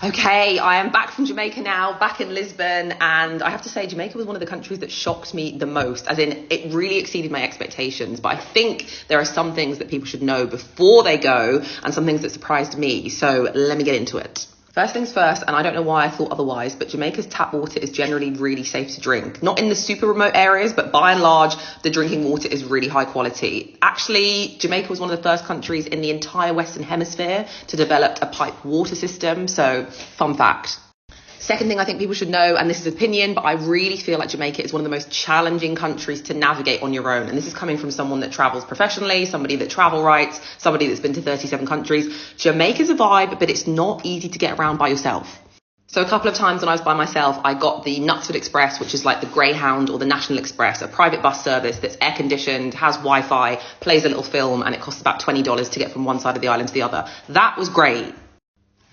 Okay, I am back from Jamaica now, back in Lisbon, and I have to say Jamaica was one of the countries that shocked me the most, as in it really exceeded my expectations. But I think there are some things that people should know before they go and some things that surprised me. So let me get into it. First things first, and I don't know why I thought otherwise, but Jamaica's tap water is generally really safe to drink. Not in the super remote areas, but by and large, the drinking water is really high quality. Actually, Jamaica was one of the first countries in the entire Western Hemisphere to develop a pipe water system. So, fun fact. Second thing I think people should know, and this is opinion, but I really feel like Jamaica is one of the most challenging countries to navigate on your own. And this is coming from someone that travels professionally, somebody that travel writes, somebody that's been to 37 countries. Jamaica's a vibe, but it's not easy to get around by yourself. So a couple of times when I was by myself, I got the Knutsford Express, which is like the Greyhound or the National Express, a private bus service that's air conditioned, has Wi-Fi, plays a little film, and it costs about $20 to get from one side of the island to the other. That was great.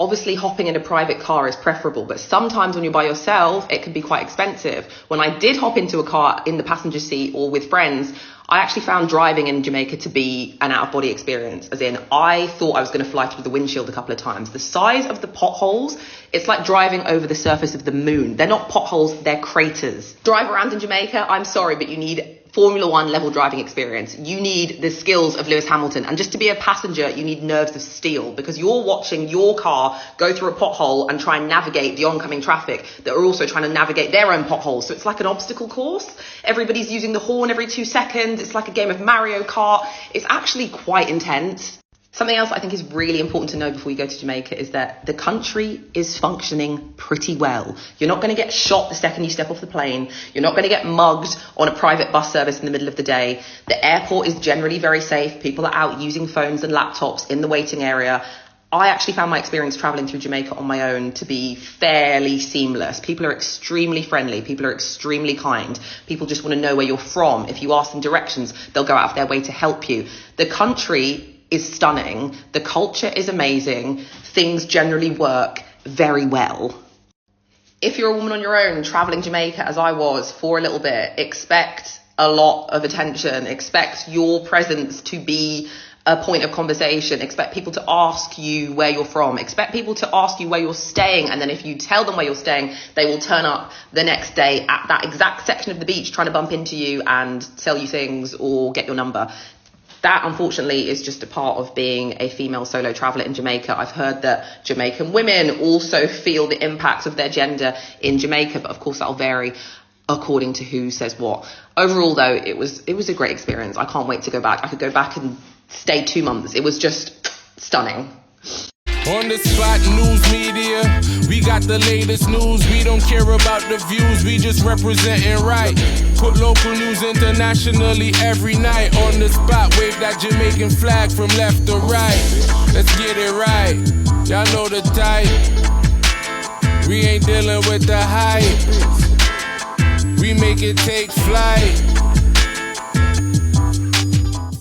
Obviously, hopping in a private car is preferable, but sometimes when you're by yourself, it can be quite expensive. When I did hop into a car in the passenger seat or with friends, I actually found driving in Jamaica to be an out-of-body experience. As in, I thought I was going to fly through the windshield a couple of times. The size of the potholes, it's like driving over the surface of the moon. They're not potholes, they're craters. Drive around in Jamaica, I'm sorry, but you need Formula One level driving experience. You need the skills of Lewis Hamilton. And just to be a passenger, you need nerves of steel, because you're watching your car go through a pothole and try and navigate the oncoming traffic that are also trying to navigate their own potholes. So it's like an obstacle course. Everybody's using the horn every 2 seconds. It's like a game of Mario Kart. It's actually quite intense. Something else I think is really important to know before you go to Jamaica is that the country is functioning pretty well. You're not going to get shot the second you step off the plane. You're not going to get mugged on a private bus service in the middle of the day. The airport is generally very safe. People are out using phones and laptops in the waiting area. I actually found my experience traveling through Jamaica on my own to be fairly seamless. People are extremely friendly. People are extremely kind. People just want to know where you're from. If you ask them directions, they'll go out of their way to help you. The country is stunning. The culture is amazing. Things generally work very well. If you're a woman on your own traveling Jamaica, as I was for a little bit, expect a lot of attention. Expect your presence to be a point of conversation. Expect people to ask you where you're from. Expect people to ask you where you're staying. And then if you tell them where you're staying, they will turn up the next day at that exact section of the beach trying to bump into you and sell you things or get your number. That, unfortunately, is just a part of being a female solo traveller in Jamaica. I've heard that Jamaican women also feel the impacts of their gender in Jamaica, but of course that'll vary according to who says what. Overall, though, it was a great experience. I can't wait to go back. I could go back and stay 2 months. It was just stunning. On the spot news media, we got the latest news. We don't care about the views, we just representing right. Put local news internationally every night. On the spot, wave that Jamaican flag from left to right. Let's get it right, y'all know the type. We ain't dealing with the hype, we make it take flight.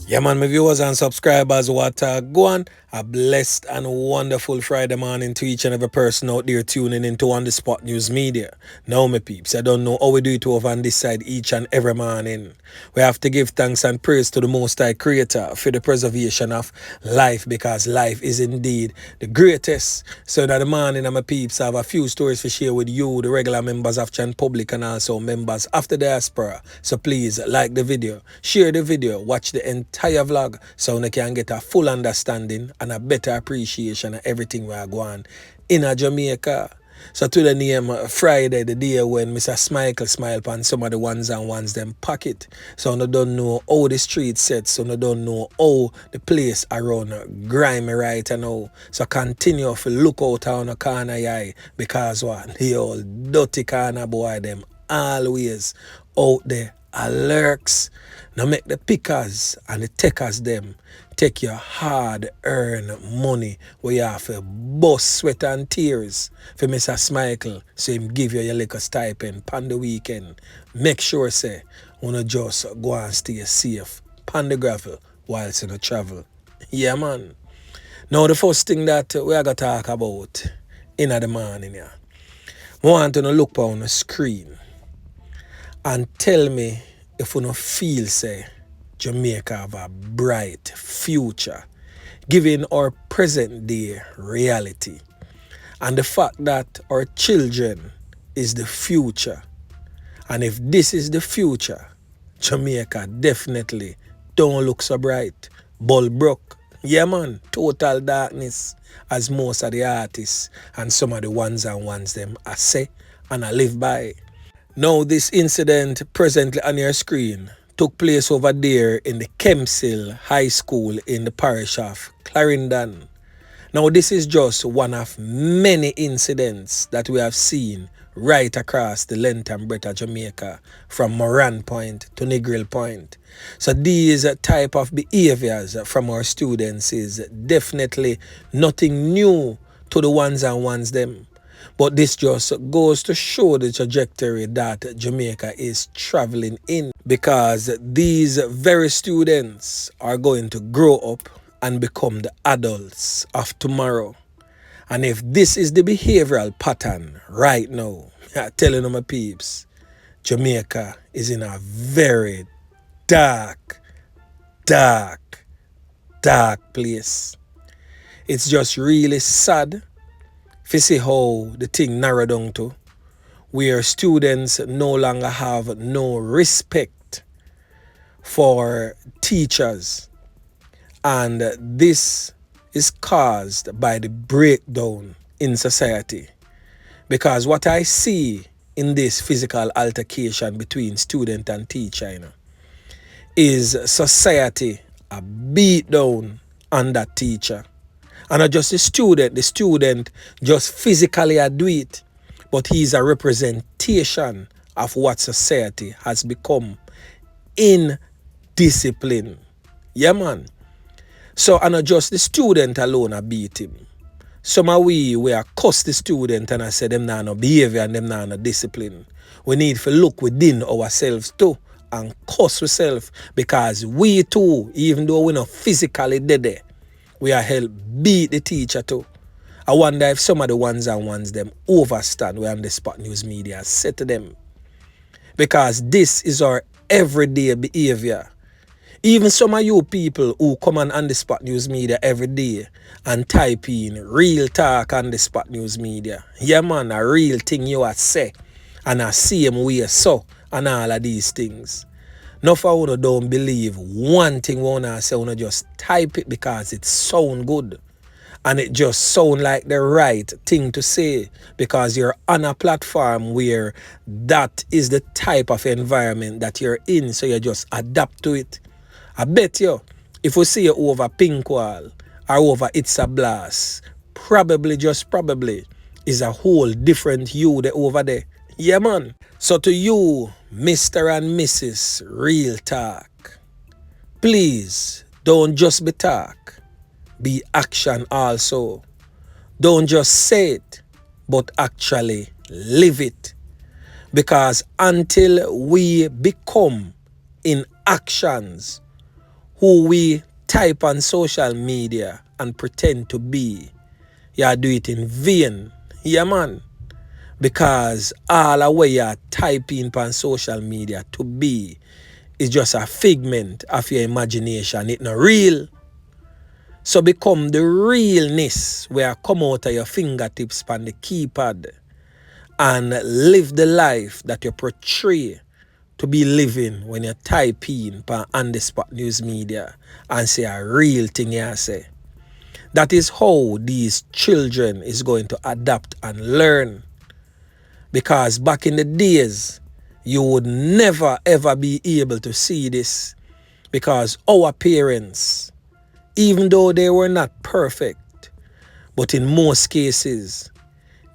Yeah, man, my viewers and subscribers, what go on? A blessed and wonderful Friday morning to each and every person out there tuning into On The Spot News Media. Now, my peeps, I don't know how we do it over on this side each and every morning. We have to give thanks and praise to the Most High Creator for the preservation of life, because life is indeed the greatest. So that the morning, my peeps, I have a few stories to share with you, the regular members of Chan Public and also members of the diaspora. So please like the video, share the video, watch the entire vlog so you can get a full understanding and a better appreciation of everything we are going in a Jamaica. So to the name Friday, the day when Mr. Smichael smile upon some of the ones and ones them pocket. So you don't know how the street sets, so you don't know how the place around grimy right now. So continue to look out on the corner eye, because what the old dirty corner boy them always out there lurks. Now make the pickers and the takers them take your hard-earned money where you have to bust sweat and tears for Mr. Smichael, so him give you your little stipend on the weekend. Make sure, say, you not just go and stay safe on the gravel whilst you travel. Yeah, man. Now, the first thing that we are going to talk about in the morning, yeah, I want you to look on the screen and tell me if you don't feel, say, Jamaica have a bright future, given our present day reality. and the fact that our children is the future. And if this is the future, Jamaica definitely don't look so bright. Bull broke. Yeah, man, total darkness, as most of the artists and some of the ones them I say and I live by. Now, this incident presently on your screen took place over there in the Kemsil High School in the parish of Clarendon. Now, this is just one of many incidents that we have seen right across the length and breadth of Jamaica, from Moran Point to Negril Point. So these type of behaviors from our students is definitely nothing new to the ones them. But this just goes to show the trajectory that Jamaica is traveling in, because these very students are going to grow up and become the adults of tomorrow. And if this is the behavioral pattern right now, I'm telling you, my peeps, Jamaica is in a very dark place. It's just really sad to see how the thing narrowed down to, where students no longer have no respect for teachers. And this is caused by the breakdown in society. Because what I see in this physical altercation between student and teacher, is society a beat down on that teacher. And not just the student just physically do it, but he's a representation of what society has become in discipline. Yeah, man. So, and not just the student alone a beat him. Some of we are cuss the student and I say them now no behavior and them now no discipline. We need to look within ourselves too and cuss ourselves, because we too, even though we're not physically dead, we are help beat the teacher too. I wonder if some of the ones them overstand where on the Spot News Media said to them. Because this is our everyday behavior. Even some of you people who come on the Spot News Media every day and type in real talk on the Spot News Media. Yeah, man, a real thing you are say and a same way so and all of these things. No for you don't believe one thing we wanna say, you just type it because it sound good. And it just sound like the right thing to say, because you're on a platform where that is the type of environment that you're in, so you just adapt to it. I bet you, if we see you over Pink Wall or over It's a Blast, probably, just probably, is a whole different you there over there. Yeah, man. So to you, Mr. and Mrs. Real Talk, please don't just be talk, be action also. Don't just say it, but actually live it. Because until we become in actions who we type on social media and pretend to be, you do it in vain. Yeah, man. Because all the way you typing on social media to be is just a figment of your imagination. It's not real. So become the realness where come out of your fingertips on the keypad and live the life that you portray to be living when you type in on the Spot News Media and say a real thing you say. That is how these children is going to adapt and learn. Because back in the days, you would never ever be able to see this, because our parents, even though they were not perfect, but in most cases,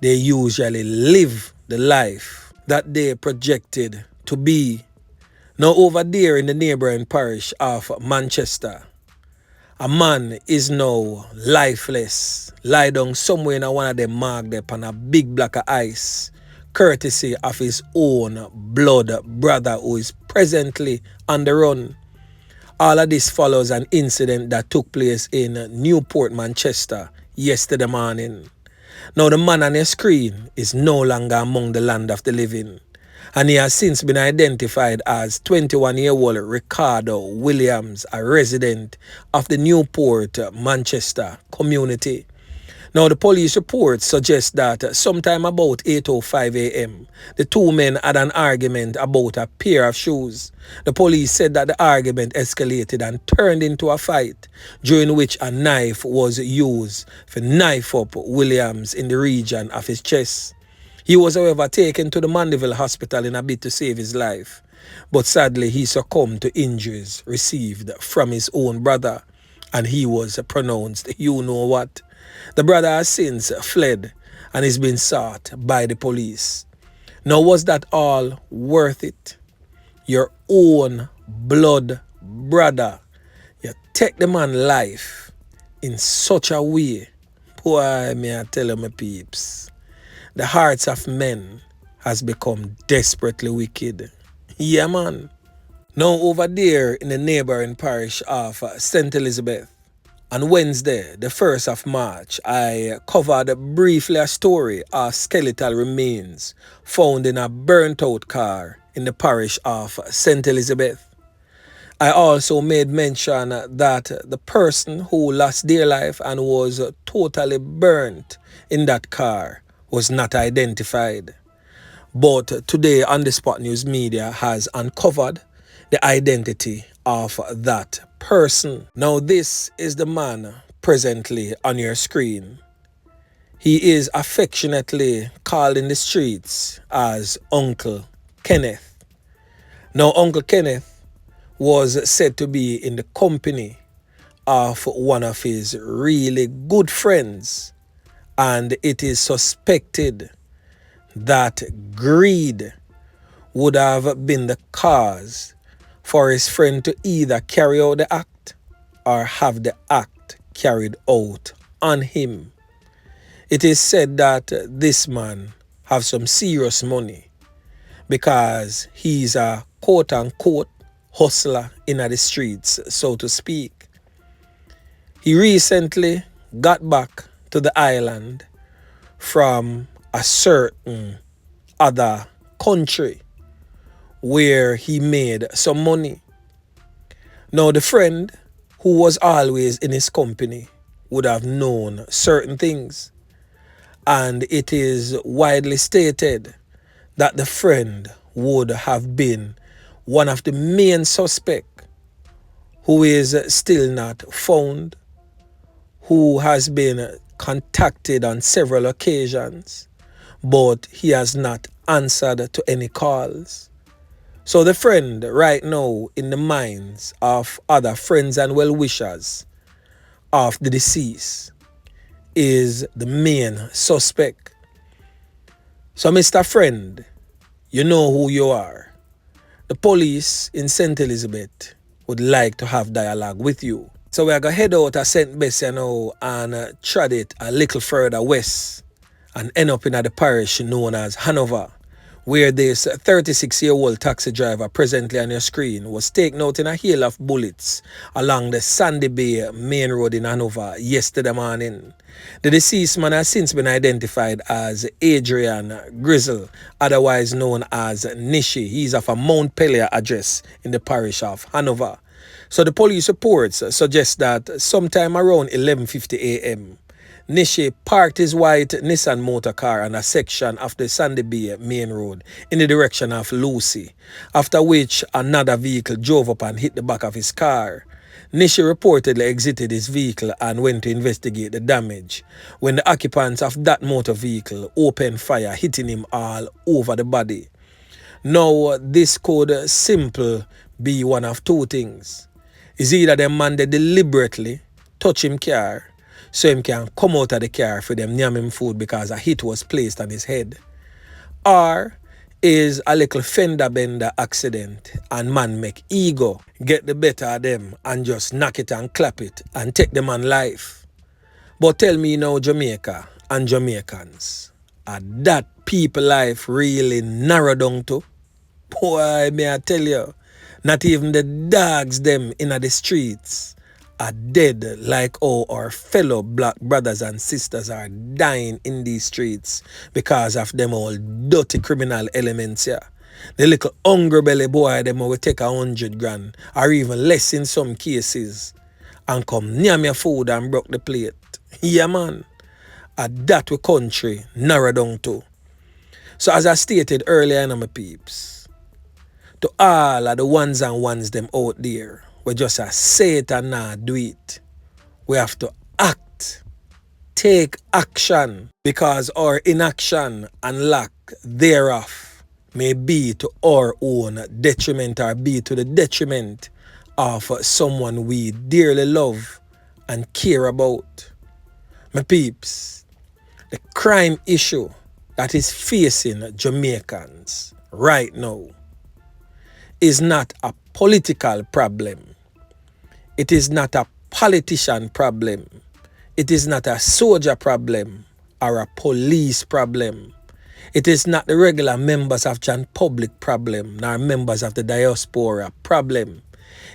they usually live the life that they projected to be. Now over there in the neighboring parish of Manchester, a man is now lifeless, lie down somewhere in one of them marked up on a big block of ice, courtesy of his own blood brother who is presently on the run. All of this follows an incident that took place in Newport, Manchester yesterday morning. Now the man on the screen is no longer among the land of the living, and he has since been identified as 21-year-old Ricardo Williams, a resident of the Newport, Manchester community. Now, the police report suggests that sometime about 8:05 a.m., the two men had an argument about a pair of shoes. The police said that the argument escalated and turned into a fight, during which a knife was used to knife up Williams in the region of his chest. He was, however, taken to the Mandeville Hospital in a bid to save his life, but sadly he succumbed to injuries received from his own brother, and he was pronounced you-know-what. The brother has since fled and is being sought by the police. Now, was that all worth it? Your own blood brother, you take the man's life in such a way. Boy, may I tell you, my peeps, the hearts of men has become desperately wicked. Yeah, man. Now, over there in the neighboring parish of St. Elizabeth, on Wednesday, the 1st of March, I covered briefly a story of skeletal remains found in a burnt-out car in the parish of St. Elizabeth. I also made mention that the person who lost their life and was totally burnt in that car was not identified. But today, On The Spot News Media has uncovered the identity of that person. Now, this is the man presently on your screen. He is affectionately called in the streets as Uncle Kenneth. Now, Uncle Kenneth was said to be in the company of one of his really good friends, and it is suspected that greed would have been the cause for his friend to either carry out the act or have the act carried out on him. It is said that this man have some serious money because he's a quote-unquote hustler in the streets, so to speak. He recently got back to the island from a certain other country where he made some money. Now, the friend who was always in his company would have known certain things, and it is widely stated that the friend would have been one of the main suspects who is still not found, who has been contacted on several occasions, but he has not answered to any calls. So the friend right now in the minds of other friends and well-wishers of the deceased is the main suspect. So Mr. Friend, you know who you are. The police in St. Elizabeth would like to have dialogue with you. So we're going to head out of St. Bessie now and tread it a little further west and end up in the parish known as Hanover, where this 36-year-old taxi driver presently on your screen was taken out in a hail of bullets along the Sandy Bay main road in Hanover yesterday morning. The deceased man has since been identified as Adrian Grizzle, otherwise known as Nishi. He's of a Mount Pelier address in the parish of Hanover. So the police reports suggest that sometime around 11:50 a.m., Nishi parked his white Nissan motor car on a section of the Sandy Bay main road in the direction of Lucy, after which another vehicle drove up and hit the back of his car. Nishi reportedly exited his vehicle and went to investigate the damage when the occupants of that motor vehicle opened fire, hitting him all over the body. Now, this could simply be one of two things. Is either them man they deliberately touch him car so him can come out of the car for them nyam him food because a hit was placed on his head, or is a little fender bender accident and man make ego get the better of them and just knock it and clap it and take the man life. But tell me now, Jamaica and Jamaicans, are that people life really narrow down to? Boy, may I tell you, not even the dogs them in the streets are dead like how our fellow black brothers and sisters are dying in these streets because of them all dirty criminal elements here. The little hungry belly boy them will take 100 grand or even less in some cases and come near your food and broke the plate. Yeah, man. that we country narrow down to. So as I stated earlier, my peeps, to all of the ones and ones them out there, we just say it and not do it. We have to act, take action, because our inaction and lack thereof may be to our own detriment or be to the detriment of someone we dearly love and care about. My peeps, the crime issue that is facing Jamaicans right now is not a political problem. It is not a politician problem. It is not a soldier problem or a police problem. It is not the regular members of Jan Public problem nor members of the diaspora problem.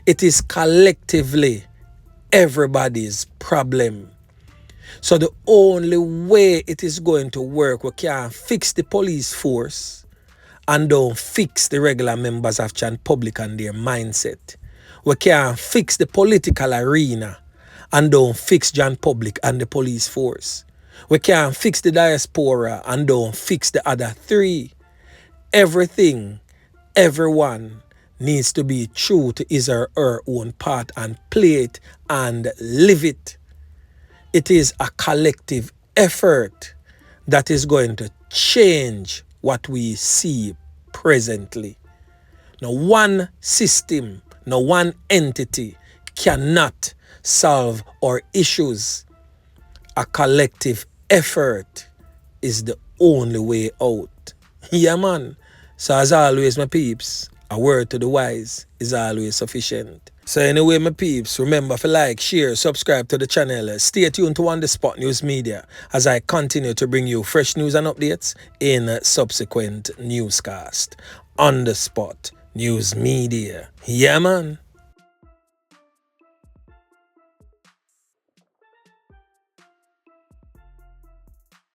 It is collectively everybody's problem. So the only way it is going to work, we can't fix the police force and don't fix the regular members of Jan Public and their mindset. We can't fix the political arena and don't fix Jan Public and the police force. We can't fix the diaspora and don't fix the other three. Everything, everyone needs to be true to his or her own part and play it and live it. It is a collective effort that is going to change what we see presently. No one system, no one entity cannot solve our issues. A collective effort is the only way out. Yeah, man. So as always, my peeps, a word to the wise is always sufficient. So anyway, my peeps, remember to like, share, subscribe to the channel. Stay tuned to On The Spot News Media as I continue to bring you fresh news and updates in subsequent newscast. On The Spot News Media. Yeah, man.